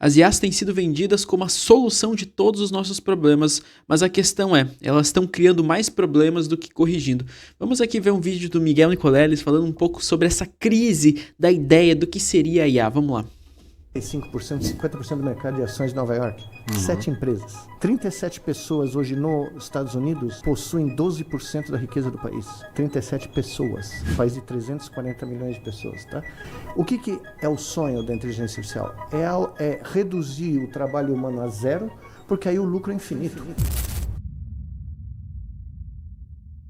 As IAs têm sido vendidas como a solução de todos os nossos problemas, mas a questão é, elas estão criando mais problemas do que corrigindo. Vamos aqui ver um vídeo do Miguel Nicoleles falando um pouco sobre essa crise da ideia do que seria a IA. Vamos lá. 5%, 50% do mercado de ações de Nova York. 7 empresas. 37 pessoas hoje nos Estados Unidos possuem 12% da riqueza do país. 37 pessoas. País de 340 milhões de pessoas, tá? O que é o sonho da inteligência artificial? É reduzir o trabalho humano a zero, porque aí o lucro é infinito.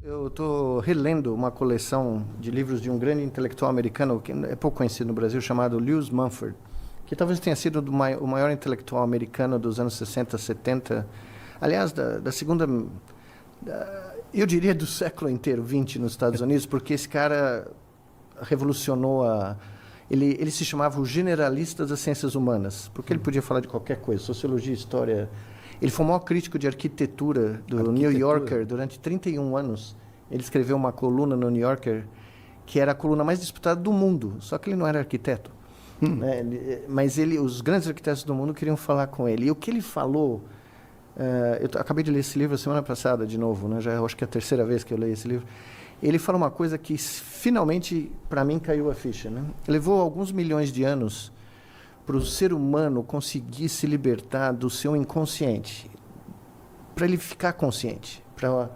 Eu estou relendo uma coleção de livros de um grande intelectual americano, que é pouco conhecido no Brasil, chamado Lewis Mumford, que talvez tenha sido o maior intelectual americano dos anos 60, 70, aliás, da segunda, eu diria do século inteiro, 20 nos Estados Unidos, porque esse cara revolucionou ele se chamava o generalista das ciências humanas, porque ele podia falar de qualquer coisa, sociologia, história. Ele foi o maior crítico de arquitetura do New Yorker durante 31 anos. Ele escreveu uma coluna no New Yorker que era a coluna mais disputada do mundo, só que ele não era arquiteto. Né? Mas os grandes arquitetos do mundo queriam falar com ele. E o que ele falou... eu acabei de ler esse livro semana passada de novo, né? Já acho que é a terceira vez que eu leio esse livro. Ele fala uma coisa que finalmente, para mim, caiu a ficha. Né? Levou alguns milhões de anos para o ser humano conseguir se libertar do seu inconsciente, para ele ficar consciente, para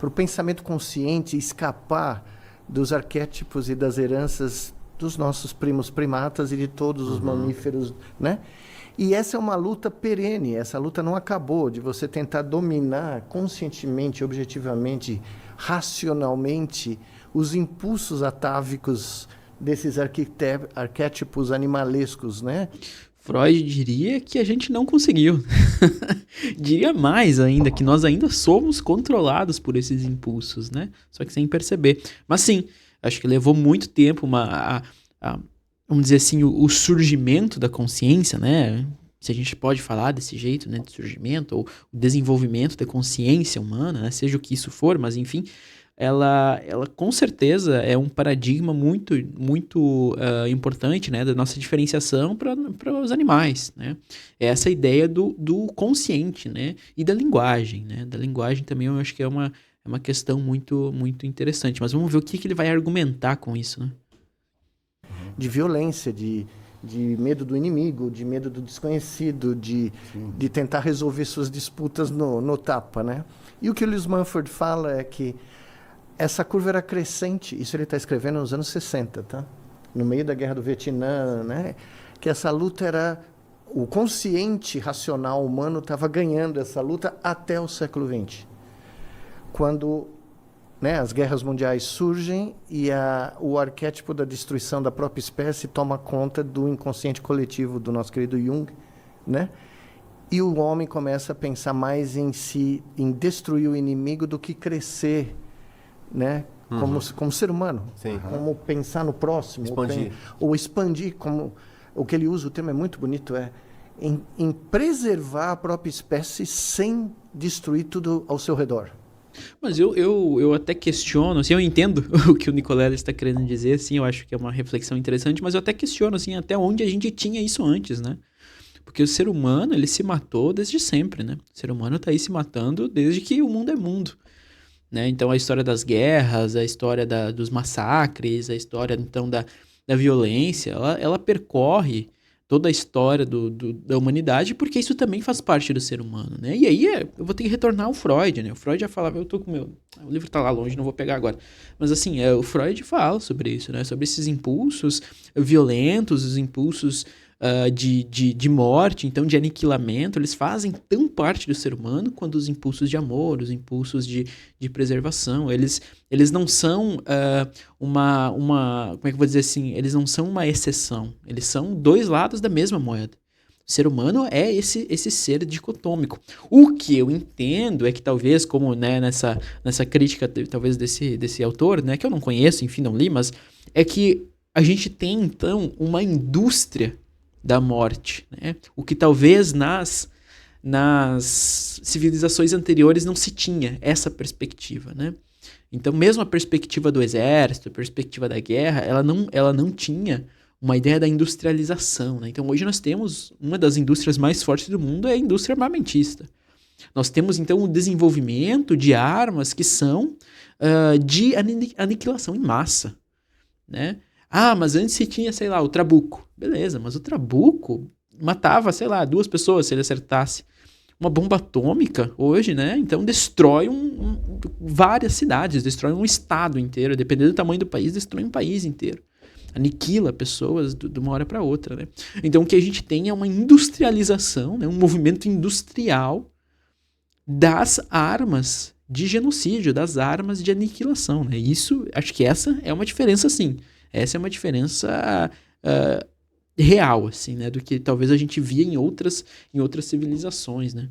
o pensamento consciente escapar dos arquétipos e das heranças dos nossos primos primatas e de todos os mamíferos, né? E essa é uma luta perene, essa luta não acabou, de você tentar dominar conscientemente, objetivamente, racionalmente, os impulsos atávicos desses arquétipos animalescos, né? Freud diria que a gente não conseguiu. Diria mais ainda, que nós ainda somos controlados por esses impulsos, né? Só que sem perceber. Mas sim, acho que levou muito tempo vamos dizer assim, o surgimento da consciência, né? Se a gente pode falar desse jeito, né? De surgimento ou o desenvolvimento da consciência humana, né? Seja o que isso for, mas enfim, ela com certeza é um paradigma muito, muito importante, né? Da nossa diferenciação para os animais, né? É essa ideia do consciente, né? E da linguagem, né? Da linguagem também eu acho que é uma questão muito, muito interessante. Mas vamos ver o que ele vai argumentar com isso, né? De violência, de medo do inimigo, de medo do desconhecido, de tentar resolver suas disputas no tapa, né? E o que o Lewis Mumford fala é que essa curva era crescente, isso ele está escrevendo nos anos 60, tá? No meio da Guerra do Vietnã, né? Que essa luta era... O consciente racional humano estava ganhando essa luta até o século XX. Quando... né, as guerras mundiais surgem e o arquétipo da destruição da própria espécie toma conta do inconsciente coletivo do nosso querido Jung, né? E o homem começa a pensar mais em si, em destruir o inimigo do que crescer, né? Como ser humano. Sim. Como pensar no próximo. Expandir. Ou expandir, como o que ele usa, o termo é muito bonito, em preservar a própria espécie sem destruir tudo ao seu redor. Mas eu até questiono, assim, eu entendo o que o Nicoleles está querendo dizer, assim, eu acho que é uma reflexão interessante, mas eu até questiono, assim, até onde a gente tinha isso antes, né? Porque o ser humano, ele se matou desde sempre, né? O ser humano está aí se matando desde que o mundo é mundo, né? Então, a história das guerras, a história dos massacres, a história, então, da violência, ela percorre toda a história da humanidade, porque isso também faz parte do ser humano, né? E aí eu vou ter que retornar ao Freud, né? O Freud já falava, o livro tá lá longe, não vou pegar agora. Mas assim, o Freud fala sobre isso, né? Sobre esses impulsos violentos, os impulsos de morte, então de aniquilamento, eles fazem tão parte do ser humano quanto os impulsos de amor, os impulsos de preservação. Eles não são como é que eu vou dizer assim? Eles não são uma exceção. Eles são dois lados da mesma moeda. O ser humano é esse ser dicotômico. O que eu entendo é que talvez, como, né, nessa crítica talvez desse autor, né, que eu não conheço, enfim, não li, mas é que a gente tem, então, uma indústria da morte, né? O que talvez nas civilizações anteriores não se tinha essa perspectiva, né? Então, mesmo a perspectiva do exército, a perspectiva da guerra, ela não tinha uma ideia da industrialização, né? Então, hoje nós temos uma das indústrias mais fortes do mundo é a indústria armamentista. Nós temos, então, o desenvolvimento de armas que são de aniquilação em massa, né? Ah, mas antes se tinha, sei lá, o trabuco. Beleza, mas o trabuco matava, sei lá, 2 pessoas se ele acertasse. Uma bomba atômica, hoje, né? Então, destrói várias cidades, destrói um estado inteiro. Dependendo do tamanho do país, destrói um país inteiro. Aniquila pessoas de uma hora para outra, né? Então, o que a gente tem é uma industrialização, né? Um movimento industrial das armas de genocídio, das armas de aniquilação, né? Isso, acho que essa é uma diferença, sim. Essa é uma diferença real, assim, né? Do que talvez a gente via em outras civilizações, né?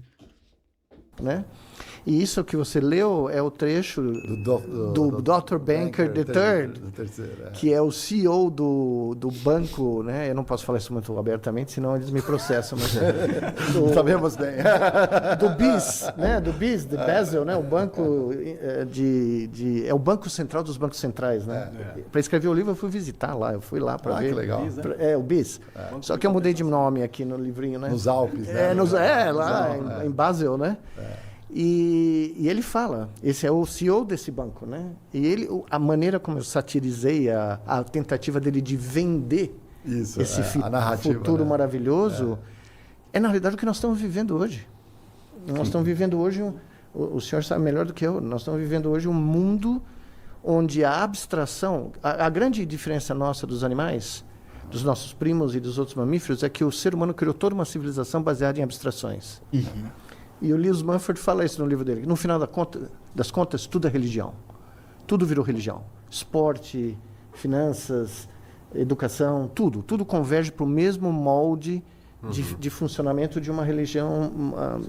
E isso que você leu é o trecho do Dr. Banker III, que é o CEO do banco, né? Eu não posso falar isso muito abertamente, senão eles me processam. Mas sabemos bem. Do BIS, né? Do BIS, de Basel, né? O banco é o banco central dos bancos centrais, né? Para escrever o livro eu fui visitar lá, eu fui lá para ver. Que legal. O BIS. Só que eu mudei de nome aqui no livrinho, né? Nos Alpes, né? Lá em Basel, né? E ele fala, esse é o CEO desse banco, né? E a maneira como eu satirizei a tentativa dele de vender esse a narrativa, futuro né? maravilhoso, é na realidade o que nós estamos vivendo hoje. Nós estamos vivendo hoje, o senhor sabe melhor do que eu, nós estamos vivendo hoje um mundo onde a abstração, a grande diferença nossa dos animais, dos nossos primos e dos outros mamíferos, é que o ser humano criou toda uma civilização baseada em abstrações. E o Lewis Mumford fala isso no livro dele. No final das contas, tudo é religião. Tudo virou religião. Esporte, finanças, educação, tudo. Tudo converge para o mesmo molde de funcionamento de uma religião.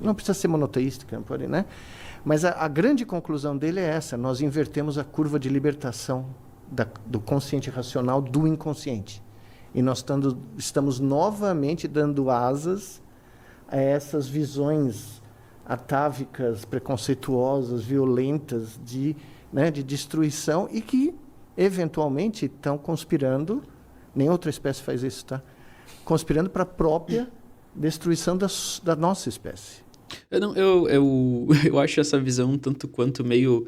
Não precisa ser monoteística, né? Mas a grande conclusão dele é essa. Nós invertemos a curva de libertação do consciente racional do inconsciente. E nós estamos novamente dando asas a essas visões atávicas, preconceituosas, violentas de destruição e que, eventualmente, estão conspirando, nem outra espécie faz isso, tá? Conspirando para a própria destruição da nossa espécie. Eu acho essa visão tanto quanto meio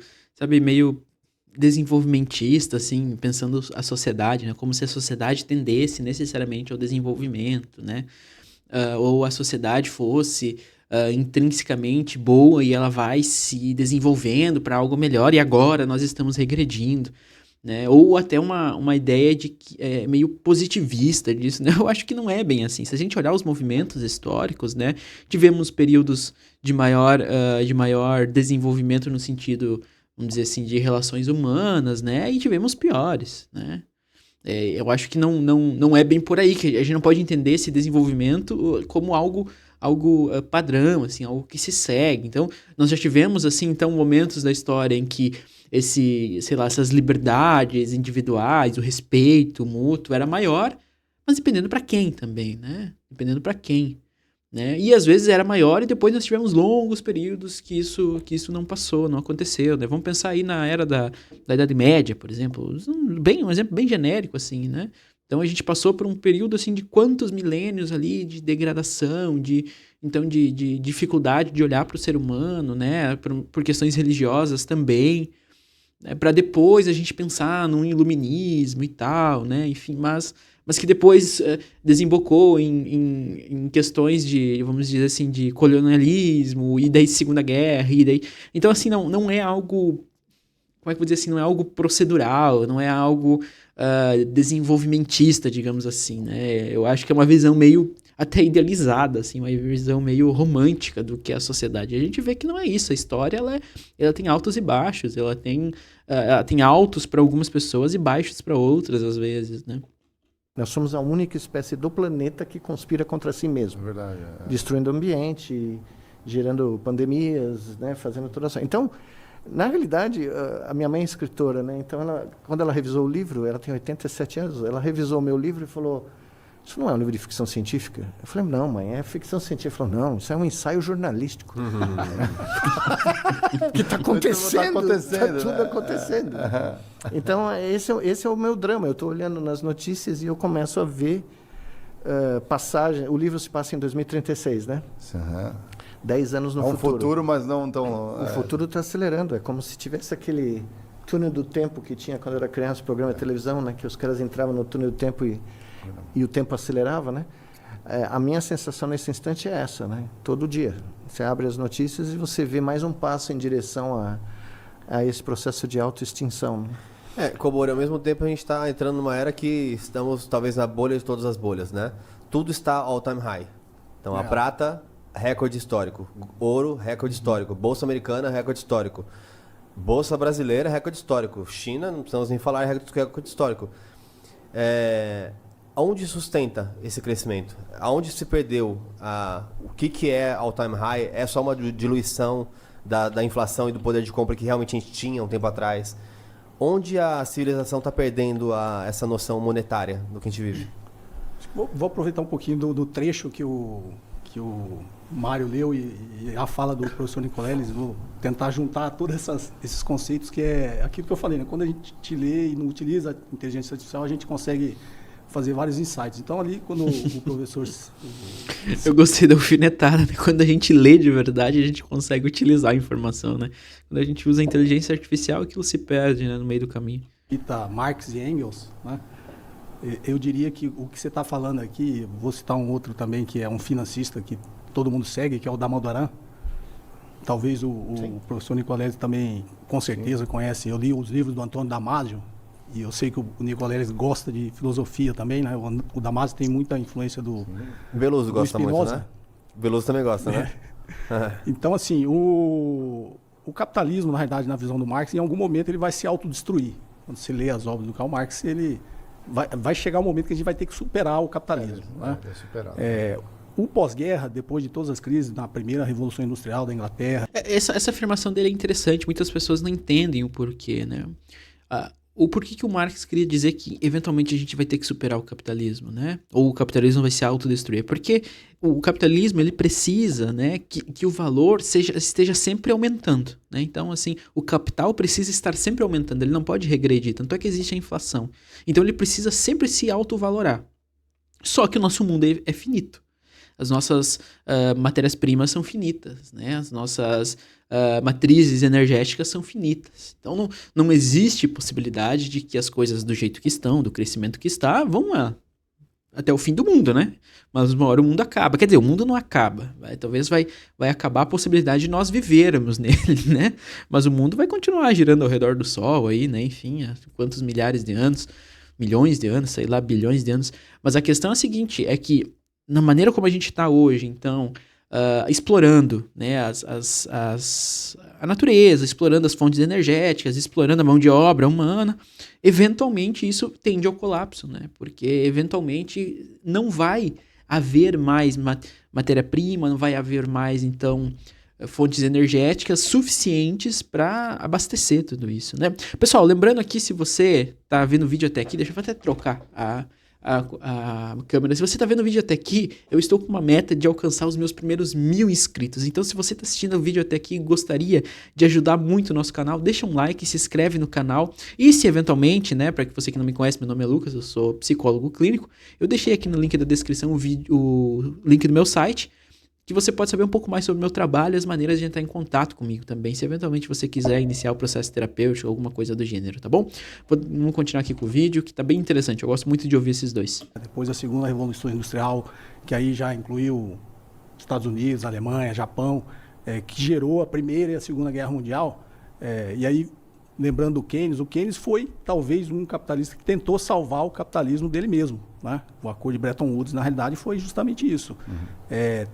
desenvolvimentista, assim, pensando a sociedade, né? Como se a sociedade tendesse necessariamente ao desenvolvimento, né? Ou a sociedade fosse intrinsecamente boa e ela vai se desenvolvendo para algo melhor e agora nós estamos regredindo, né? Ou até uma ideia de que meio positivista disso, né? Eu acho que não é bem assim. Se a gente olhar os movimentos históricos, né, tivemos períodos de maior desenvolvimento no sentido, vamos dizer assim, de relações humanas, né? E tivemos piores, né? Eu acho que não é bem por aí, que a gente não pode entender esse desenvolvimento como algo padrão, assim, algo que se segue. Então, nós já tivemos, assim, então, momentos da história em que essas liberdades individuais, o respeito mútuo era maior, mas dependendo para quem também, né? Dependendo para quem, né? E às vezes era maior e depois nós tivemos longos períodos que isso não passou, não aconteceu, né? Vamos pensar aí na era da Idade Média, por exemplo, um exemplo bem genérico, assim, né? Então a gente passou por um período assim de quantos milênios ali de degradação, de dificuldade de olhar para o ser humano, né? Por questões religiosas também, né? Para depois a gente pensar num iluminismo e tal, né? Enfim, mas que depois desembocou em questões de, vamos dizer assim, de colonialismo e daí Segunda Guerra e daí... Então assim, não é algo... Como é que eu vou dizer assim? Não é algo procedural, não é algo desenvolvimentista, digamos assim, né? Eu acho que é uma visão meio até idealizada, assim, uma visão meio romântica do que é a sociedade. A gente vê que não é isso. A história, ela tem altos e baixos, ela tem altos para algumas pessoas e baixos para outras, às vezes, né? Nós somos a única espécie do planeta que conspira contra si mesmo. Verdade. Destruindo o ambiente, gerando pandemias, né? Fazendo toda essa... Então, na realidade, a minha mãe é escritora, né? Então, quando ela revisou o livro, ela tem 87 anos, ela revisou o meu livro e falou: isso não é um livro de ficção científica? Eu falei, não, mãe, é ficção científica. Ela falou, não, isso é um ensaio jornalístico. O que está acontecendo? Está tudo acontecendo. Então, esse é o meu drama. Eu estou olhando nas notícias e eu começo a ver passagem. O livro se passa em 2036, né? 10 anos no futuro. É um futuro, mas não tão... O futuro está acelerando. É como se tivesse aquele túnel do tempo que tinha quando eu era criança, programa de televisão, né? Que os caras entravam no túnel do tempo e o tempo acelerava, né? A minha sensação nesse instante é essa, né? Todo dia. Você abre as notícias e você vê mais um passo em direção a esse processo de autoextinção, né? Cobori, ao mesmo tempo a gente está entrando numa era que estamos talvez na bolha de todas as bolhas, né? Tudo está all time high. Então a prata, recorde histórico. Ouro, recorde histórico. Bolsa americana, recorde histórico. Bolsa brasileira, recorde histórico. China, não precisamos nem falar, recorde histórico. Onde sustenta esse crescimento? Aonde se perdeu? O que é all time high? É só uma diluição da inflação e do poder de compra que realmente a gente tinha um tempo atrás? Onde a civilização está perdendo essa noção monetária do que a gente vive? Vou aproveitar um pouquinho do trecho que o Mário leu e a fala do professor Nicoleles. Vou tentar juntar todos esses conceitos, que é aquilo que eu falei, né? Quando a gente lê e não utiliza a inteligência artificial, a gente consegue fazer vários insights. Então, ali, quando o professor... Eu gostei da alfinetada, né? Quando a gente lê de verdade, a gente consegue utilizar a informação, né? Quando a gente usa a inteligência artificial, aquilo se perde, né, no meio do caminho. Cita Marx e Engels, né? Eu diria que o que você está falando aqui, vou citar um outro também, que é um financista que todo mundo segue, que é o Damodaran. Talvez o professor Nicoleles também, com certeza, conhece. Eu li os livros do Antônio Damasio, e eu sei que o Nicoleles gosta de filosofia também, né? O Damasio tem muita influência do Veloso gosta Spinoza. muito, né? Veloso também gosta, né? Então, assim, o capitalismo, na realidade, na visão do Marx, em algum momento ele vai se autodestruir. Quando você lê as obras do Karl Marx, ele vai chegar um momento que a gente vai ter que superar o capitalismo. Né? O pós-guerra, depois de todas as crises, na primeira Revolução Industrial da Inglaterra... Essa afirmação dele é interessante, muitas pessoas não entendem o porquê, né? O porquê que o Marx queria dizer que eventualmente a gente vai ter que superar o capitalismo, né? Ou o capitalismo vai se autodestruir. Porque o capitalismo, ele precisa, né, que o valor esteja sempre aumentando, né? Então, assim, o capital precisa estar sempre aumentando, ele não pode regredir, tanto é que existe a inflação. Então, ele precisa sempre se autovalorar. Só que o nosso mundo é finito. As nossas matérias-primas são finitas, né? As nossas matrizes energéticas são finitas. Então, não existe possibilidade de que as coisas do jeito que estão, do crescimento que está, vão até o fim do mundo, né? Mas uma hora o mundo acaba. Quer dizer, o mundo não acaba. Talvez vai acabar a possibilidade de nós vivermos nele, né? Mas o mundo vai continuar girando ao redor do Sol aí, né? Enfim, há quantos milhares de anos, milhões de anos, sei lá, bilhões de anos. Mas a questão é a seguinte, é que na maneira como a gente está hoje, então, explorando, né, a natureza, explorando as fontes energéticas, explorando a mão de obra humana, eventualmente isso tende ao colapso, né? Porque eventualmente não vai haver mais matéria-prima, não vai haver mais, então, fontes energéticas suficientes para abastecer tudo isso, né? Pessoal, lembrando aqui, se você está vendo o vídeo até aqui, deixa eu até trocar a câmera. Se você está vendo o vídeo até aqui, eu estou com uma meta de alcançar os meus primeiros 1000 inscritos. Então, se você está assistindo o vídeo até aqui e gostaria de ajudar muito o nosso canal, deixa um like, se inscreve no canal. E se eventualmente, né, para você que não me conhece, meu nome é Lucas, eu sou psicólogo clínico. Eu deixei aqui no link da descrição o link do meu site, que você pode saber um pouco mais sobre o meu trabalho e as maneiras de entrar em contato comigo também, se eventualmente você quiser iniciar o processo terapêutico, alguma coisa do gênero, tá bom? Vamos continuar aqui com o vídeo, que tá bem interessante, eu gosto muito de ouvir esses dois. Depois da segunda Revolução Industrial, que aí já incluiu Estados Unidos, Alemanha, Japão, que gerou a Primeira e a Segunda Guerra Mundial, e aí, lembrando o Keynes foi talvez um capitalista que tentou salvar o capitalismo dele mesmo, né? O acordo de Bretton Woods, na realidade, foi justamente isso.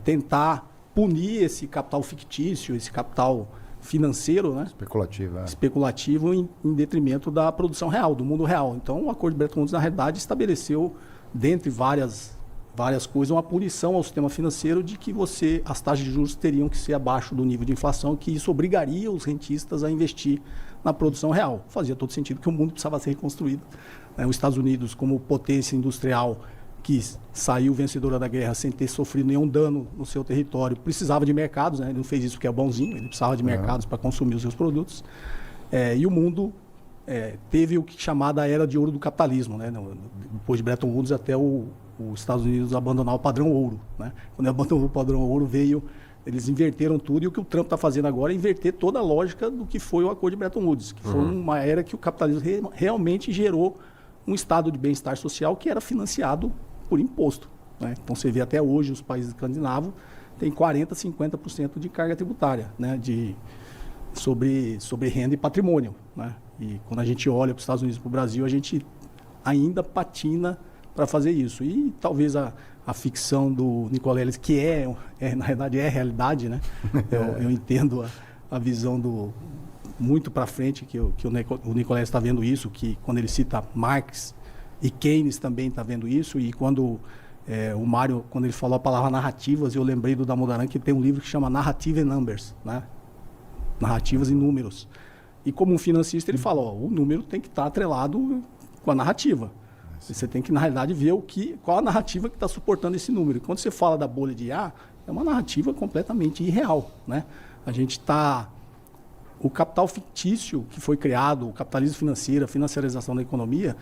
Tentar punir esse capital fictício, esse capital financeiro, né? Especulativo em detrimento da produção real, do mundo real. Então, o acordo de Bretton Woods, na realidade, estabeleceu, dentre várias coisas, uma punição ao sistema financeiro de que as taxas de juros teriam que ser abaixo do nível de inflação, que isso obrigaria os rentistas a investir na produção real. Fazia todo sentido que o mundo precisava ser reconstruído. Os Estados Unidos, como potência industrial que saiu vencedora da guerra sem ter sofrido nenhum dano no seu território, precisava de mercados, né? Ele não fez isso porque é bonzinho, ele precisava de mercados para consumir os seus produtos. E o mundo teve o que é chamada a era de ouro do capitalismo, né? Depois de Bretton Woods até os Estados Unidos abandonar o padrão ouro, né? Quando abandonou o padrão ouro, eles inverteram tudo, e o que o Trump está fazendo agora é inverter toda a lógica do que foi o acordo de Bretton Woods, que foi uma era que o capitalismo realmente gerou um estado de bem-estar social que era financiado por imposto, né? Então você vê até hoje os países escandinavos têm 40%, 50% de carga tributária, né? Sobre renda e patrimônio, né? E quando a gente olha para os Estados Unidos e para o Brasil, a gente ainda patina para fazer isso. E talvez a ficção do Nicoleles, que na verdade é realidade, né? Eu entendo a visão muito para frente que o Nicoleles está vendo isso, que quando ele cita Marx e Keynes também está vendo isso, e quando o Mário, quando ele falou a palavra narrativas, eu lembrei do Damodaran, que tem um livro que chama Narrative and Numbers, né? Narrativas e números. E como um financista, ele fala, o número tem que estar atrelado com a narrativa. Você tem que, na realidade, ver qual a narrativa que está suportando esse número. Quando você fala da bolha de IA, é uma narrativa completamente irreal, né? A gente está... O capital fictício que foi criado, o capitalismo financeiro, a financiarização da economia,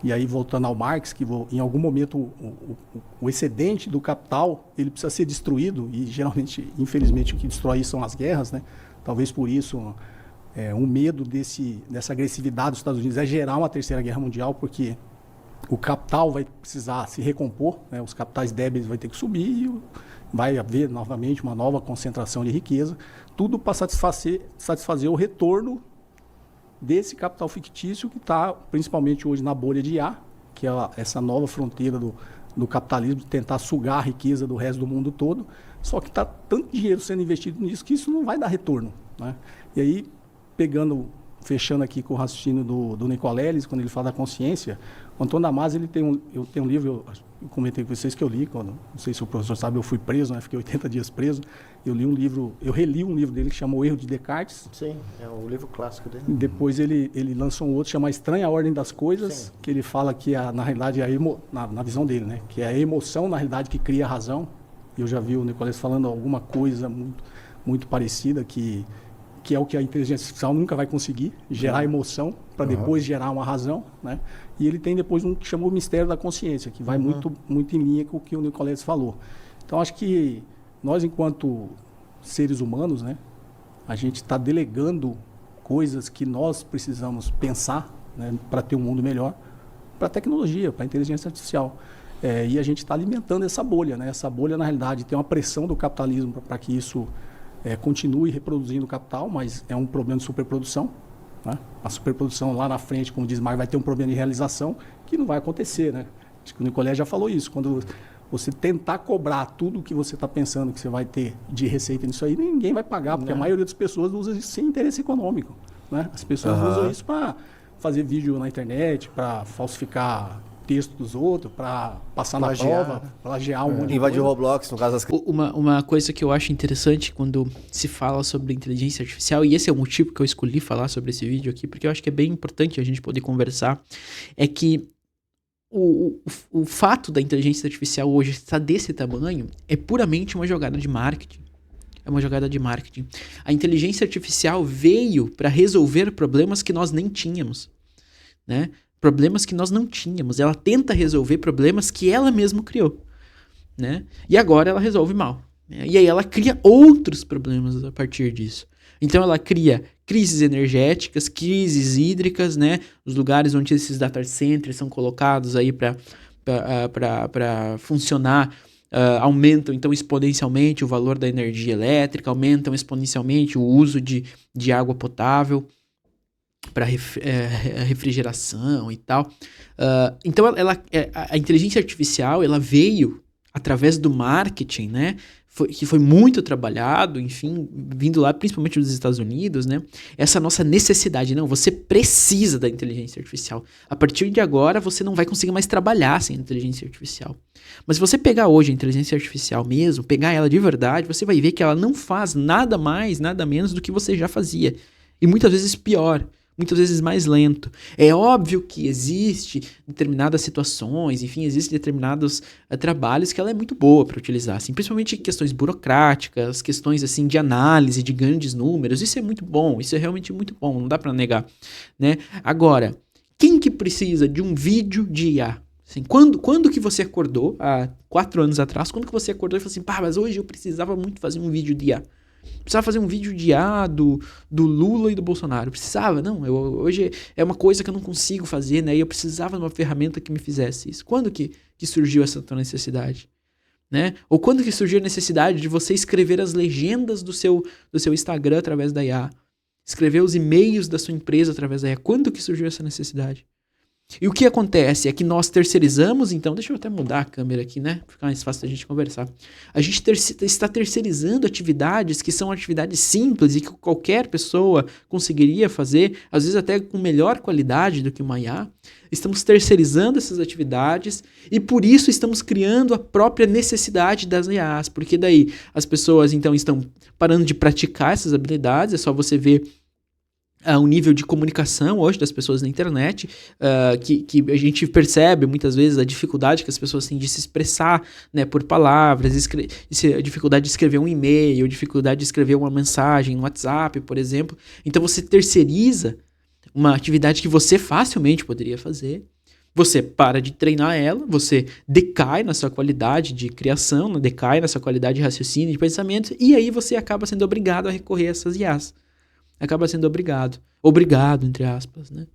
e aí voltando ao Marx, que em algum momento o excedente do capital ele precisa ser destruído, e geralmente, infelizmente, o que destrói isso são as guerras, né? Talvez por isso um medo dessa agressividade dos Estados Unidos é gerar uma terceira guerra mundial, porque o capital vai precisar se recompor, né? Os capitais débeis vão ter que subir e vai haver novamente uma nova concentração de riqueza, tudo para satisfazer o retorno desse capital fictício que está principalmente hoje na bolha de IA, que é essa nova fronteira do capitalismo, de tentar sugar a riqueza do resto do mundo todo, só que está tanto dinheiro sendo investido nisso que isso não vai dar retorno, né? E aí, fechando aqui com o raciocínio do Nicoleles, quando ele fala da consciência, o Antônio Damasio, eu tenho um livro, eu comentei com vocês que eu li, não sei se o professor sabe, eu fui preso, né? Fiquei 80 dias preso, eu reli um livro dele que chama O Erro de Descartes. Sim, é o livro clássico dele. Depois ele lançou um outro, chama A Estranha Ordem das Coisas, sim, que ele fala que, na realidade, na visão dele, né? Que é a emoção, na realidade, que cria a razão. Eu já vi o Nicoleles falando alguma coisa muito, muito parecida, que é o que a inteligência artificial nunca vai conseguir, gerar emoção para depois gerar uma razão, né? E ele tem depois um que chama o mistério da consciência, que vai muito, muito em linha com o que o Nicoleles falou. Então, acho que nós, enquanto seres humanos, né, a gente está delegando coisas que nós precisamos pensar, né, para ter um mundo melhor, para a tecnologia, para a inteligência artificial. E a gente está alimentando essa bolha, né? Essa bolha, na realidade, tem uma pressão do capitalismo para que isso continue reproduzindo o capital, mas é um problema de superprodução, né? A superprodução lá na frente, como diz Marx, vai ter um problema de realização que não vai acontecer, né? Acho que o Nicoleles já falou isso. Quando você tentar cobrar tudo que você está pensando que você vai ter de receita nisso aí, ninguém vai pagar, porque a maioria das pessoas usa isso sem interesse econômico, né? As pessoas usam isso para fazer vídeo na internet, para falsificar texto dos outros, para passar plagiar, na prova, plagiar um monte de coisa. Invadir o Roblox, no caso das... Uma coisa que eu acho interessante quando se fala sobre inteligência artificial, e esse é o motivo que eu escolhi falar sobre esse vídeo aqui, porque eu acho que é bem importante a gente poder conversar, é que o fato da inteligência artificial hoje estar desse tamanho é puramente uma jogada de marketing. É uma jogada de marketing. A inteligência artificial veio para resolver problemas que nós nem tínhamos, né? Problemas que nós não tínhamos. Ela tenta resolver problemas que ela mesma criou, né? E agora ela resolve mal, né? E aí ela cria outros problemas a partir disso. Então ela cria crises energéticas, crises hídricas, né? Os lugares onde esses data centers são colocados aí para funcionar, aumentam então exponencialmente o valor da energia elétrica, aumentam exponencialmente o uso de água potável para refrigeração e tal. Então a inteligência artificial ela veio através do marketing, né? Que foi muito trabalhado, enfim, vindo lá principalmente dos Estados Unidos, né? Essa nossa necessidade, não, você precisa da inteligência artificial. A partir de agora você não vai conseguir mais trabalhar sem inteligência artificial. Mas se você pegar hoje a inteligência artificial mesmo, pegar ela de verdade, você vai ver que ela não faz nada mais, nada menos do que você já fazia. E muitas vezes pior. muitas vezes mais lento. É óbvio que existe determinadas situações, enfim, existem determinados trabalhos que ela é muito boa para utilizar, assim, principalmente questões burocráticas, questões assim de análise de grandes números. Isso é muito bom, isso é realmente muito bom, não dá para negar, né? Agora, quem que precisa de um vídeo de IA? Assim, quando que você acordou, há 4 anos atrás, quando que você acordou e falou assim, pá, mas hoje eu precisava muito fazer um vídeo de IA. Precisava fazer um vídeo de IA do Lula e do Bolsonaro. Precisava, não. Hoje é uma coisa que eu não consigo fazer, né? E eu precisava de uma ferramenta que me fizesse isso. Quando que surgiu essa tua necessidade? Né? Ou quando que surgiu a necessidade de você escrever as legendas do seu Instagram através da IA? Escrever os e-mails da sua empresa através da IA? Quando que surgiu essa necessidade? E o que acontece é que nós terceirizamos, então, deixa eu até mudar a câmera aqui, né? Pra ficar mais fácil da gente conversar. A gente está terceirizando atividades que são atividades simples e que qualquer pessoa conseguiria fazer, às vezes até com melhor qualidade do que uma IA. Estamos terceirizando essas atividades e por isso estamos criando a própria necessidade das IAs, porque daí as pessoas, então, estão parando de praticar essas habilidades, é só você ver o nível de comunicação hoje das pessoas na internet, que a gente percebe muitas vezes a dificuldade que as pessoas têm de se expressar, né, por palavras, a dificuldade de escrever um e-mail, a dificuldade de escrever uma mensagem no WhatsApp, por exemplo. Então você terceiriza uma atividade que você facilmente poderia fazer, você para de treinar ela, você decai na sua qualidade de criação, decai na sua qualidade de raciocínio, de pensamento, e aí você acaba sendo obrigado a recorrer a essas IAs. Acaba sendo obrigado, entre aspas, né?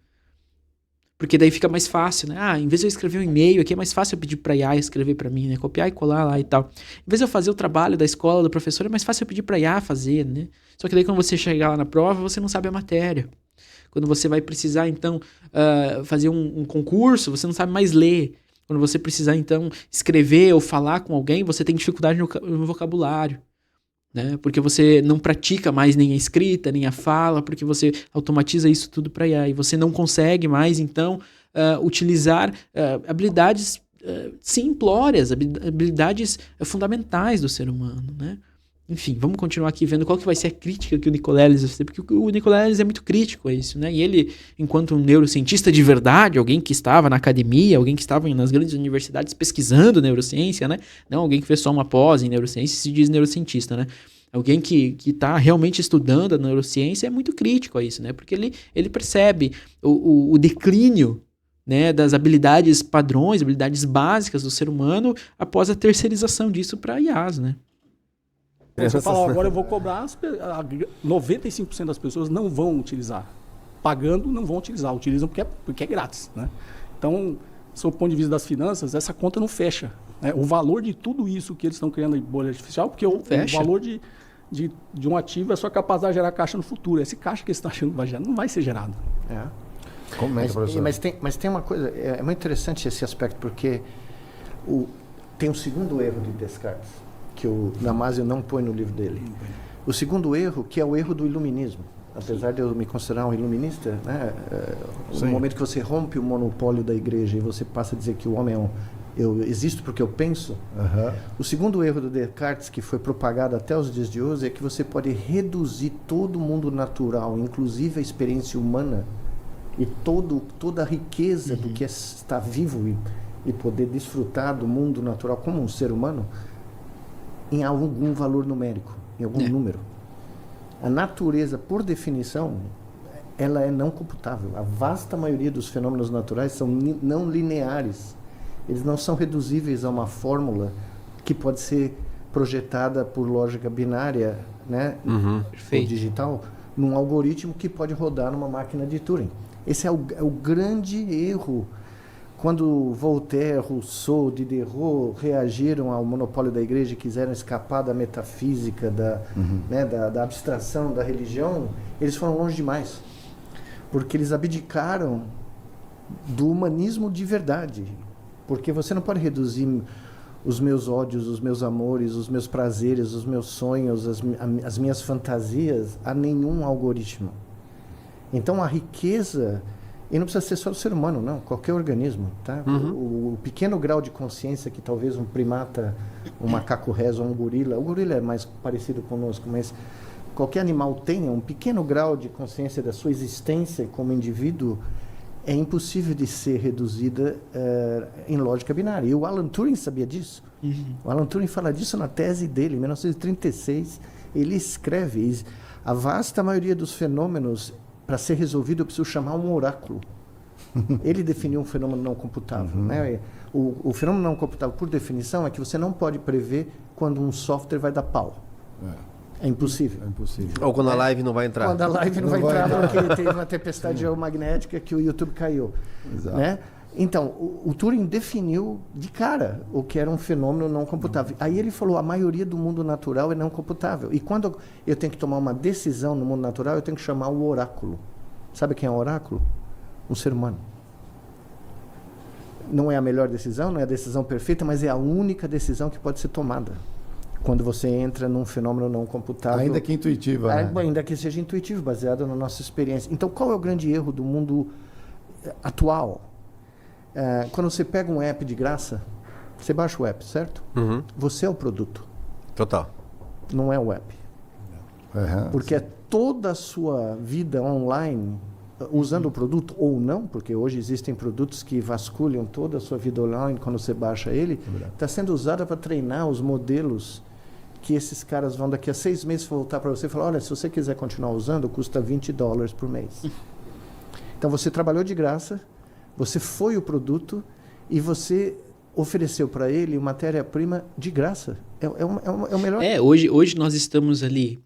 Porque daí fica mais fácil, né? Em vez de eu escrever um e-mail aqui, é mais fácil eu pedir pra IA escrever pra mim, né? Copiar e colar lá e tal. Em vez de eu fazer o trabalho da escola do professor, é mais fácil eu pedir pra IA fazer, né? Só que daí quando você chegar lá na prova, você não sabe a matéria. Quando você vai precisar, então, fazer um concurso, você não sabe mais ler. Quando você precisar, então, escrever ou falar com alguém, você tem dificuldade no vocabulário. Né? Porque você não pratica mais nem a escrita, nem a fala, porque você automatiza isso tudo para IA. E você não consegue mais, então, utilizar habilidades simplórias, habilidades fundamentais do ser humano, né? Enfim, vamos continuar aqui vendo qual que vai ser a crítica que o Nicoleles vai fazer, porque o Nicoleles é muito crítico a isso, né? E ele, enquanto um neurocientista de verdade, alguém que estava na academia, alguém que estava nas grandes universidades pesquisando neurociência, né? Não alguém que fez só uma pós em neurociência e se diz neurocientista, né? Alguém que está realmente estudando a neurociência é muito crítico a isso, né? Porque ele percebe o declínio, né, das habilidades padrões, habilidades básicas do ser humano após a terceirização disso para IAs, né? Você fala, agora eu vou cobrar, 95% das pessoas não vão utilizar. Pagando, não vão utilizar. Utilizam porque é grátis, né? Então, sob o ponto de vista das finanças, essa conta não fecha, né? O valor de tudo isso que eles estão criando em bolha artificial, porque o valor de um ativo é a sua capacidade de gerar caixa no futuro. Esse caixa que eles estão achando que vai gerar, não vai ser gerado. Comenta, professor. Mas tem uma coisa, é muito interessante esse aspecto, porque tem um segundo erro de Descartes, que o Damasio não põe no livro dele. O segundo erro, que é o erro do iluminismo. Apesar de eu me considerar um iluminista, né, no momento que você rompe o monopólio da igreja e você passa a dizer que o homem eu existo porque eu penso, o segundo erro do Descartes, que foi propagado até os dias de hoje, é que você pode reduzir todo o mundo natural, inclusive a experiência humana, e toda a riqueza do que é estar vivo e poder desfrutar do mundo natural como um ser humano, em algum valor numérico, em algum número. A natureza, por definição, ela é não computável. A vasta maioria dos fenômenos naturais são não lineares. Eles não são reduzíveis a uma fórmula que pode ser projetada por lógica binária, né, ou digital, num algoritmo que pode rodar numa máquina de Turing. Esse é o grande erro. Quando Voltaire, Rousseau, Diderot reagiram ao monopólio da igreja e quiseram escapar da metafísica, da abstração, da religião, eles foram longe demais. Porque eles abdicaram do humanismo de verdade. Porque você não pode reduzir os meus ódios, os meus amores, os meus prazeres, os meus sonhos, as minhas fantasias a nenhum algoritmo. Então a riqueza... E não precisa ser só do ser humano, não. Qualquer organismo, tá? O pequeno grau de consciência que talvez um primata, um macaco reza ou um gorila... O gorila é mais parecido conosco, mas qualquer animal tenha um pequeno grau de consciência da sua existência como indivíduo, é impossível de ser reduzida em lógica binária. E o Alan Turing sabia disso. O Alan Turing fala disso na tese dele, em 1936. Ele escreve, a vasta maioria dos fenômenos, para ser resolvido, eu preciso chamar um oráculo. Ele definiu um fenômeno não computável. Né? O fenômeno não computável, por definição, é que você não pode prever quando um software vai dar pau. É impossível. É impossível. Ou quando a live não vai entrar. Quando a live não vai entrar porque teve uma tempestade geomagnética que o YouTube caiu. Exato. Né? Então, o Turing definiu de cara o que era um fenômeno não computável. Aí ele falou, a maioria do mundo natural é não computável. E quando eu tenho que tomar uma decisão no mundo natural, eu tenho que chamar o oráculo. Sabe quem é o oráculo? Um ser humano. Não é a melhor decisão, não é a decisão perfeita, mas é a única decisão que pode ser tomada quando você entra num fenômeno não computável. Ainda que intuitiva. Né? Ainda que seja intuitivo, baseado na nossa experiência. Então, qual é o grande erro do mundo atual? Quando você pega um app de graça, você baixa o app, certo? Você é o produto. Total. Não é o app. Porque é toda a sua vida online, usando o produto ou não, porque hoje existem produtos que vasculham toda a sua vida online quando você baixa ele, está sendo usada para treinar os modelos que esses caras vão daqui a 6 meses voltar para você e falar, olha, se você quiser continuar usando, custa $20 por mês. Então você trabalhou de graça, você foi o produto e você ofereceu para ele matéria-prima de graça. É o melhor. Hoje nós estamos ali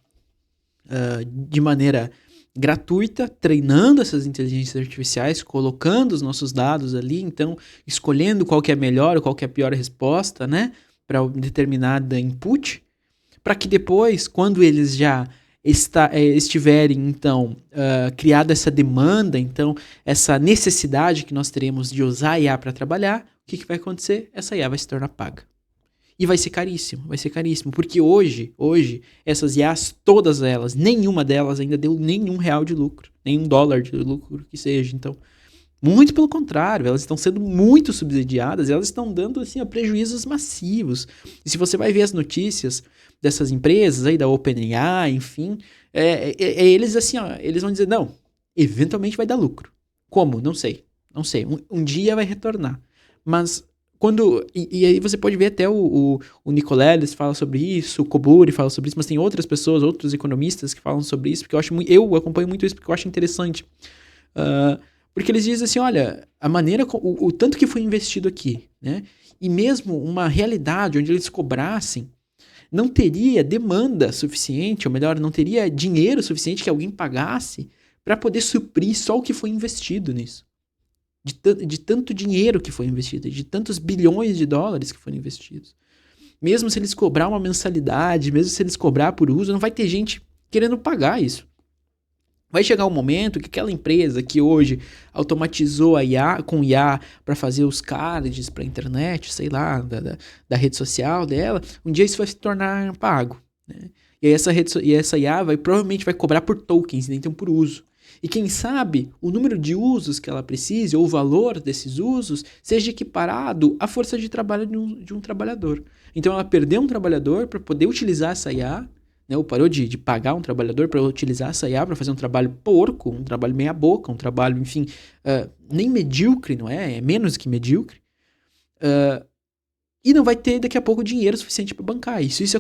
de maneira gratuita, treinando essas inteligências artificiais, colocando os nossos dados ali, então escolhendo qual que é a melhor ou qual que é a pior resposta, né, para um determinado input, para que depois, quando eles já estiverem, então, criada essa demanda, então, essa necessidade que nós teremos de usar a IA para trabalhar, o que vai acontecer? Essa IA vai se tornar paga. E vai ser caríssimo, porque hoje, essas IAs, todas elas, nenhuma delas ainda deu nenhum real de lucro, nenhum dólar de lucro que seja, então, muito pelo contrário, elas estão sendo muito subsidiadas, elas estão dando, assim, prejuízos massivos. E se você vai ver as notícias dessas empresas aí, da OpenAI, enfim, eles assim, eles vão dizer, não, eventualmente vai dar lucro. Como? Não sei. Um dia vai retornar. Mas e aí você pode ver até o Nicoleles fala sobre isso, o Koburi fala sobre isso, mas tem outras pessoas, outros economistas que falam sobre isso, porque eu acompanho muito isso porque eu acho interessante. Porque eles dizem assim, olha, a maneira, o tanto que foi investido aqui, né? E mesmo uma realidade onde eles cobrassem, não teria demanda suficiente, ou melhor, não teria dinheiro suficiente que alguém pagasse para poder suprir só o que foi investido nisso. De tanto dinheiro que foi investido, de tantos bilhões de dólares que foram investidos. Mesmo se eles cobrar uma mensalidade, mesmo se eles cobrar por uso, não vai ter gente querendo pagar isso. Vai chegar um momento que aquela empresa que hoje automatizou a IA, com IA para fazer os cards para a internet, sei lá, da rede social dela, um dia isso vai se tornar pago. Né? E aí essa IA provavelmente vai cobrar por tokens, nem então por uso. E quem sabe o número de usos que ela precise, ou o valor desses usos, seja equiparado à força de trabalho de um trabalhador. Então ela perdeu um trabalhador para poder utilizar essa IA, né, ou parou de pagar um trabalhador para utilizar essa IA para fazer um trabalho porco, um trabalho meia boca, um trabalho, enfim, nem medíocre, não é? É menos que medíocre. E não vai ter daqui a pouco dinheiro suficiente para bancar isso. Isso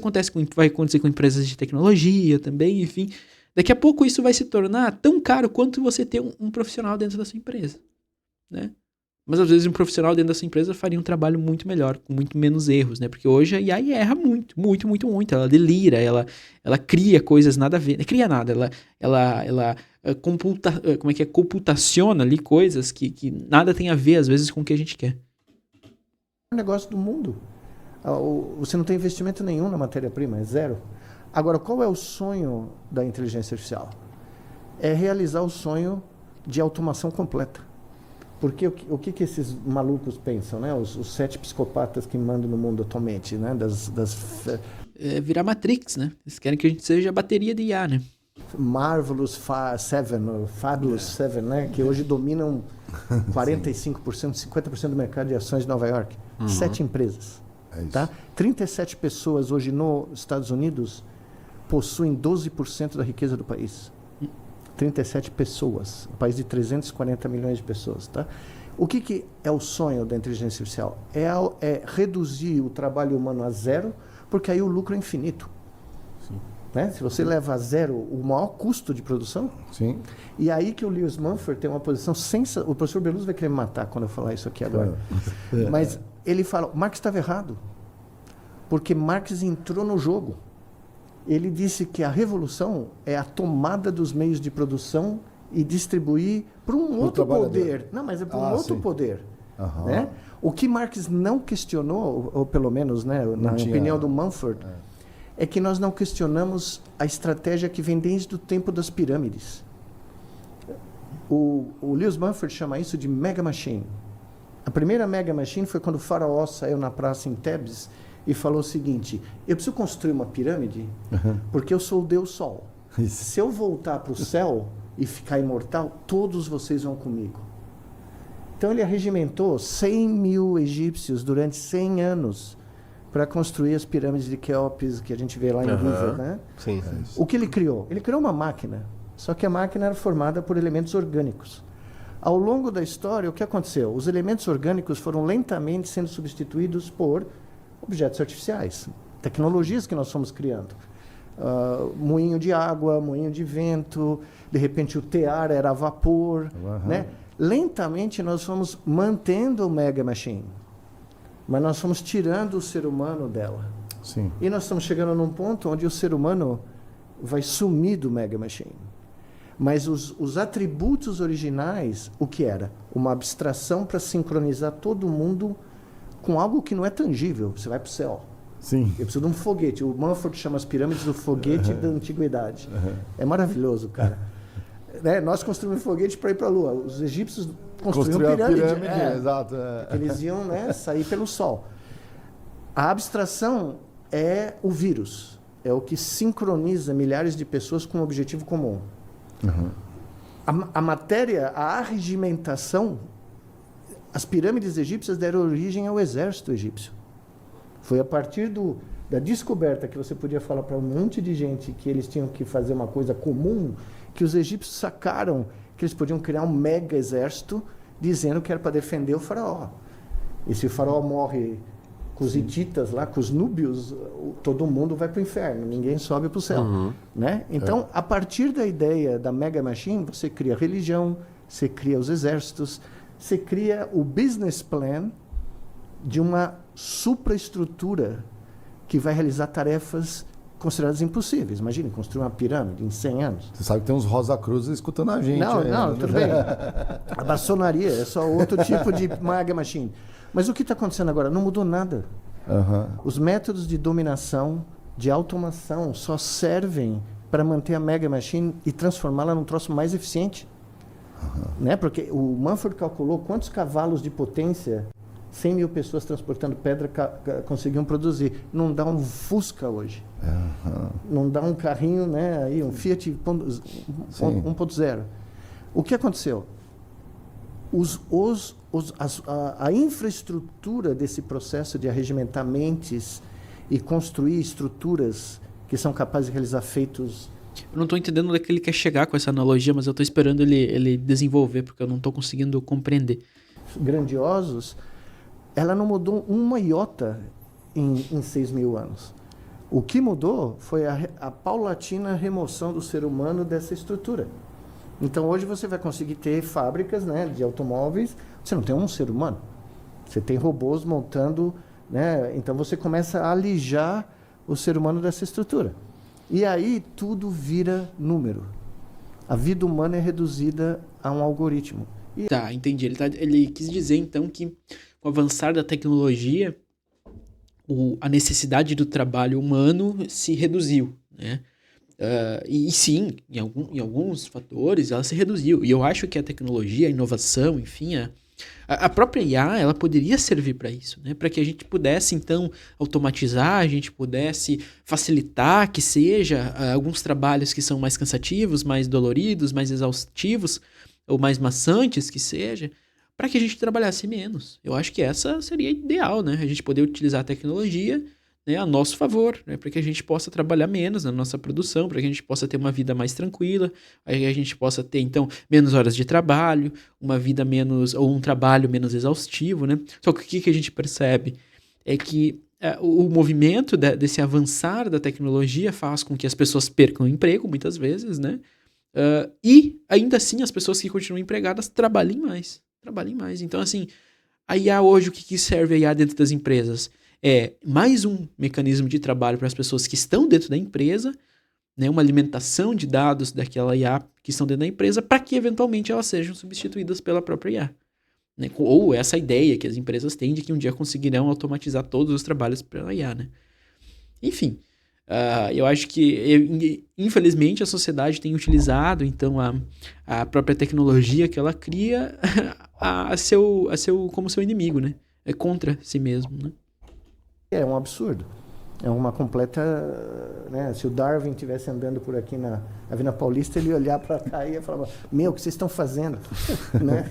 vai acontecer com empresas de tecnologia também, enfim. Daqui a pouco isso vai se tornar tão caro quanto você ter um profissional dentro da sua empresa, né? Mas às vezes um profissional dentro da sua empresa faria um trabalho muito melhor, com muito menos erros, né? Porque hoje a IA erra muito. Ela delira, ela cria coisas nada a ver. Não cria nada, ela computaciona ali coisas que nada tem a ver, às vezes, com o que a gente quer. É um negócio do mundo. Você não tem investimento nenhum na matéria-prima, é zero. Agora, qual é o sonho da inteligência artificial? É realizar o sonho de automação completa. Porque o que esses malucos pensam, né? Os 7 psicopatas que mandam no mundo atualmente, né? Virar Matrix, né? Eles querem que a gente seja a bateria de IA, né? Marvelous Seven, ou Fabulous Seven, né? Que hoje dominam 45%, 50% do mercado de ações de Nova York. 7 empresas. Tá? 37 pessoas hoje nos Estados Unidos possuem 12% da riqueza do país. 37 pessoas. Um país de 340 milhões de pessoas, tá? O que é o sonho da inteligência artificial? É reduzir o trabalho humano a zero, porque aí o lucro é infinito. Né? Se você leva a zero o maior custo de produção, Sim. e aí que o Lewis Mumford tem uma posição sensacional. O professor Beluso vai querer me matar quando eu falar isso aqui agora. Mas ele fala, Marx estava errado, porque Marx entrou no jogo. Ele disse que a revolução é a tomada dos meios de produção e distribuir para um outro poder. Não, mas é para um outro poder. Né? O que Marx não questionou, ou pelo menos, né, na opinião do Mumford, é que nós não questionamos a estratégia que vem desde o tempo das pirâmides. O Lewis Mumford chama isso de mega machine. A primeira mega machine foi quando o faraó saiu na praça em Tebes e falou o seguinte: eu preciso construir uma pirâmide porque eu sou o Deus Sol. Se eu voltar para o céu e ficar imortal, todos vocês vão comigo. Então ele arregimentou 100 mil egípcios durante 100 anos para construir as pirâmides de Quéops que a gente vê lá em Giza, né? Sim. O que ele criou? Ele criou uma máquina, só que a máquina era formada por elementos orgânicos. Ao longo da história, o que aconteceu? Os elementos orgânicos foram lentamente sendo substituídos por objetos artificiais, tecnologias que nós fomos criando. Moinho de água, moinho de vento, de repente o tear era a vapor, né? Lentamente nós fomos mantendo o Mega Machine, mas nós fomos tirando o ser humano dela. Sim. E nós estamos chegando num ponto onde o ser humano vai sumir do Mega Machine. Mas os atributos originais, o que era? Uma abstração para sincronizar todo mundo com algo que não é tangível. Você vai para o céu. Sim. Eu preciso de um foguete. O Mumford chama as pirâmides do foguete da antiguidade. É maravilhoso, cara. Né? Nós construímos foguete para ir para a Lua. Os egípcios construíam pirâmide. Exato. Eles iam, né, sair pelo Sol. A abstração é o vírus. É o que sincroniza milhares de pessoas com um objetivo comum. A matéria, a arregimentação, as pirâmides egípcias deram origem ao exército egípcio. Foi a partir da descoberta que você podia falar para um monte de gente que eles tinham que fazer uma coisa comum, que os egípcios sacaram que eles podiam criar um mega exército dizendo que era para defender o faraó. E se o faraó morre com os hititas lá, com os núbios, todo mundo vai para o inferno, ninguém sobe para o céu. Né? Então, a partir da ideia da Mega Machine, você cria religião, você cria os exércitos, você cria o business plan de uma supraestrutura que vai realizar tarefas consideradas impossíveis. Imagine, construir uma pirâmide em 100 anos. Você sabe que tem uns Rosa Cruz escutando a gente. Não, tudo bem. A maçonaria é só outro tipo de Mega Machine. Mas o que está acontecendo agora? Não mudou nada. Os métodos de dominação, de automação, só servem para manter a Mega Machine e transformá-la num troço mais eficiente. Né? Porque o Mumford calculou quantos cavalos de potência 100 mil pessoas transportando pedra conseguiam produzir. Não dá um Fusca hoje. Não dá um carrinho, né, aí, um Fiat 1.0. O que aconteceu? A infraestrutura desse processo de arregimentar mentes e construir estruturas que são capazes de realizar feitos... Eu não estou entendendo onde é que ele quer chegar com essa analogia, mas eu estou esperando ele desenvolver, porque eu não estou conseguindo compreender. Grandiosos, ela não mudou uma iota em 6 mil anos. O que mudou foi a paulatina remoção do ser humano dessa estrutura. Então, hoje você vai conseguir ter fábricas, né, de automóveis, você não tem um ser humano. Você tem robôs montando, né, então você começa a alijar o ser humano dessa estrutura. E aí tudo vira número. A vida humana é reduzida a um algoritmo. Tá, entendi. Ele quis dizer, então, que com o avançar da tecnologia, a necessidade do trabalho humano se reduziu, né? E sim, em alguns fatores ela se reduziu. E eu acho que a tecnologia, a inovação, enfim, a própria IA, ela poderia servir para isso, né? Para que a gente pudesse, então, automatizar, a gente pudesse facilitar que seja alguns trabalhos que são mais cansativos, mais doloridos, mais exaustivos, ou mais maçantes que seja, para que a gente trabalhasse menos. Eu acho que essa seria ideal, né? A gente poder utilizar a tecnologia né, a nosso favor, né, para que a gente possa trabalhar menos na nossa produção, para que a gente possa ter uma vida mais tranquila, aí a gente possa ter, então, menos horas de trabalho, uma vida menos, ou um trabalho menos exaustivo, né? Só que o que a gente percebe é que o movimento desse avançar da tecnologia faz com que as pessoas percam o emprego, muitas vezes, né? E, ainda assim, as pessoas que continuam empregadas trabalhem mais. Então, assim, a IA hoje, o que serve a IA dentro das empresas? É mais um mecanismo de trabalho para as pessoas que estão dentro da empresa, né, uma alimentação de dados daquela IA que estão dentro da empresa, para que, eventualmente, elas sejam substituídas pela própria IA. Né? Ou essa ideia que as empresas têm de que um dia conseguirão automatizar todos os trabalhos pela IA, né? Enfim, eu acho que, infelizmente, a sociedade tem utilizado, então, a própria tecnologia que ela cria como seu inimigo, né? É contra si mesmo, né? É um absurdo. É uma completa... Né? Se o Darwin estivesse andando por aqui na Avenida Paulista, ele ia olhar para cá e ia falar, o que vocês estão fazendo? Né?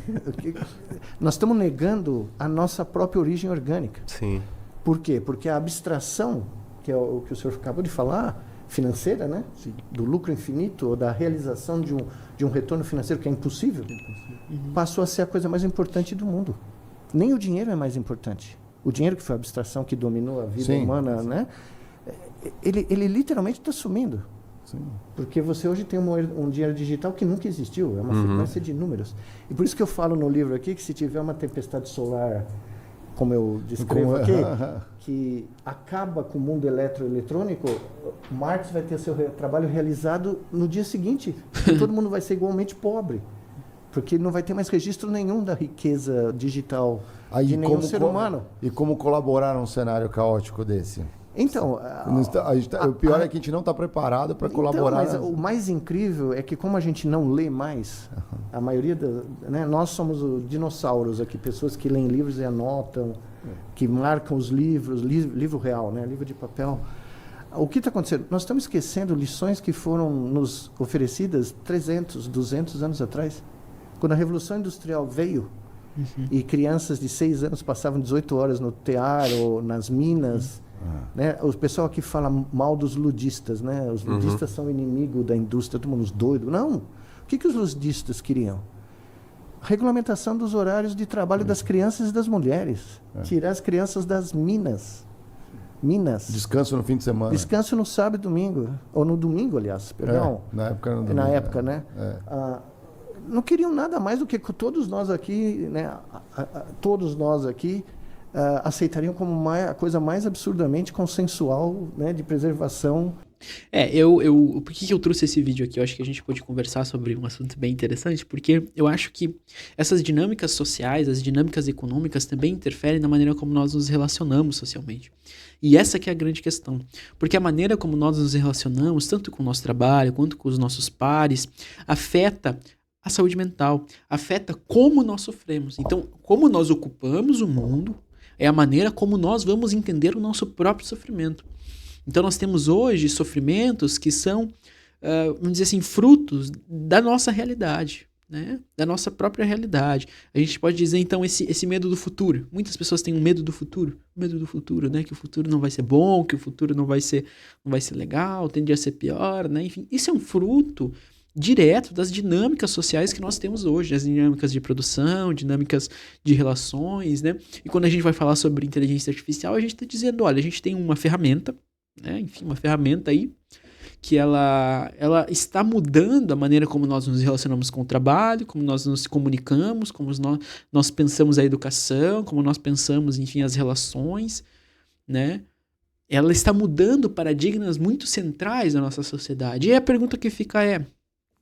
Nós estamos negando a nossa própria origem orgânica. Sim. Por quê? Porque a abstração, que é o que o senhor acabou de falar, financeira, né? Sim. Do lucro infinito, ou da realização de um retorno financeiro que é impossível, passou a ser a coisa mais importante do mundo. Nem o dinheiro é mais importante. O dinheiro que foi a abstração que dominou a vida humana, né? Ele literalmente está sumindo. Sim. Porque você hoje tem um dinheiro digital que nunca existiu, é uma sequência de números. E por isso que eu falo no livro aqui que se tiver uma tempestade solar, como eu descrevo aqui, que acaba com o mundo eletroeletrônico, Marx vai ter seu trabalho realizado no dia seguinte. E todo mundo vai ser igualmente pobre. Porque não vai ter mais registro nenhum da riqueza digital de nenhum ser humano. E como colaborar num cenário caótico desse? Então... o pior é que a gente não está preparado para colaborar. Mas o mais incrível é que como a gente não lê mais, a maioria né, nós somos os dinossauros aqui, pessoas que leem livros e anotam, que marcam os livros, livro real, né, livro de papel. O que está acontecendo? Nós estamos esquecendo lições que foram nos oferecidas 300, 200 anos atrás. Quando a Revolução Industrial veio, e crianças de 6 anos passavam 18 horas no tear ou nas minas, né? O pessoal aqui fala mal dos ludistas, né? Os ludistas são inimigo da indústria, todo mundo os doidos. Não! O que os ludistas queriam? A regulamentação dos horários de trabalho das crianças e das mulheres. Tirar as crianças das minas. Descanso no fim de semana. Descanso no sábado e domingo. Ou no domingo, aliás, perdão. Na época era no domingo. Na época, né? Não queriam nada mais do que todos nós aqui, né? Todos nós aqui aceitariam como a coisa mais absurdamente consensual, né, de preservação. Por que eu trouxe esse vídeo aqui? Eu acho que a gente pode conversar sobre um assunto bem interessante, porque eu acho que essas dinâmicas sociais, as dinâmicas econômicas também interferem na maneira como nós nos relacionamos socialmente. E essa que é a grande questão, porque a maneira como nós nos relacionamos, tanto com o nosso trabalho, quanto com os nossos pares, afeta a saúde mental, afeta como nós sofremos. Então, como nós ocupamos o mundo, é a maneira como nós vamos entender o nosso próprio sofrimento. Então, nós temos hoje sofrimentos que são, vamos dizer assim, frutos da nossa realidade, né? Da nossa própria realidade. A gente pode dizer, então, esse medo do futuro. Muitas pessoas têm um medo do futuro, né? Que o futuro não vai ser bom, que o futuro não vai ser legal, tende a ser pior, né? Enfim, isso é um fruto direto das dinâmicas sociais que nós temos hoje, as dinâmicas de produção, dinâmicas de relações, né? E quando a gente vai falar sobre inteligência artificial, a gente está dizendo, olha, a gente tem uma ferramenta, né? Enfim, uma ferramenta aí que ela está mudando a maneira como nós nos relacionamos com o trabalho, como nós nos comunicamos, como nós pensamos a educação, como nós pensamos, enfim, as relações, né? Ela está mudando paradigmas muito centrais da nossa sociedade. E a pergunta que fica é,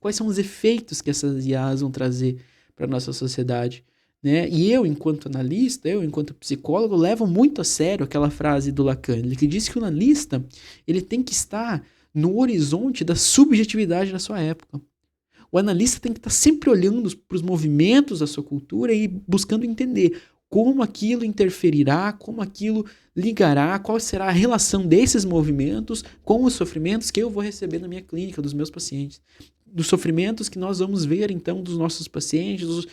quais são os efeitos que essas IAs vão trazer para a nossa sociedade? Né? E eu, enquanto analista, enquanto psicólogo, levo muito a sério aquela frase do Lacan, que diz que o analista ele tem que estar no horizonte da subjetividade da sua época. O analista tem que estar sempre olhando para os movimentos da sua cultura e buscando entender como aquilo interferirá, como aquilo ligará, qual será a relação desses movimentos com os sofrimentos que eu vou receber na minha clínica, dos meus pacientes. Dos sofrimentos que nós vamos ver, então, dos nossos pacientes,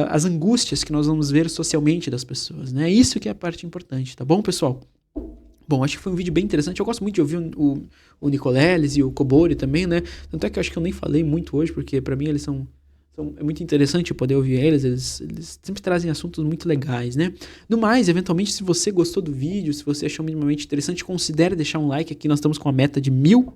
as angústias que nós vamos ver socialmente das pessoas, né? Isso que é a parte importante, tá bom, pessoal? Bom, acho que foi um vídeo bem interessante. Eu gosto muito de ouvir o Nicoleles e o Cobori também, né? Tanto é que eu acho que eu nem falei muito hoje, porque pra mim eles é muito interessante poder ouvir eles sempre trazem assuntos muito legais, né? No mais, eventualmente, se você gostou do vídeo, se você achou minimamente interessante, considere deixar um like aqui. Nós estamos com a meta de 1000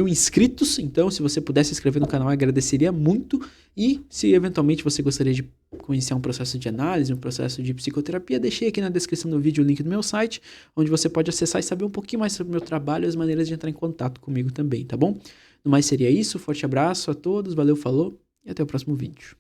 inscritos, então se você pudesse se inscrever no canal, eu agradeceria muito. E se eventualmente você gostaria de conhecer um processo de análise, um processo de psicoterapia, deixei aqui na descrição do vídeo o link do meu site, onde você pode acessar e saber um pouquinho mais sobre o meu trabalho e as maneiras de entrar em contato comigo também, tá bom? No mais seria isso, forte abraço a todos, valeu, falou e até o próximo vídeo.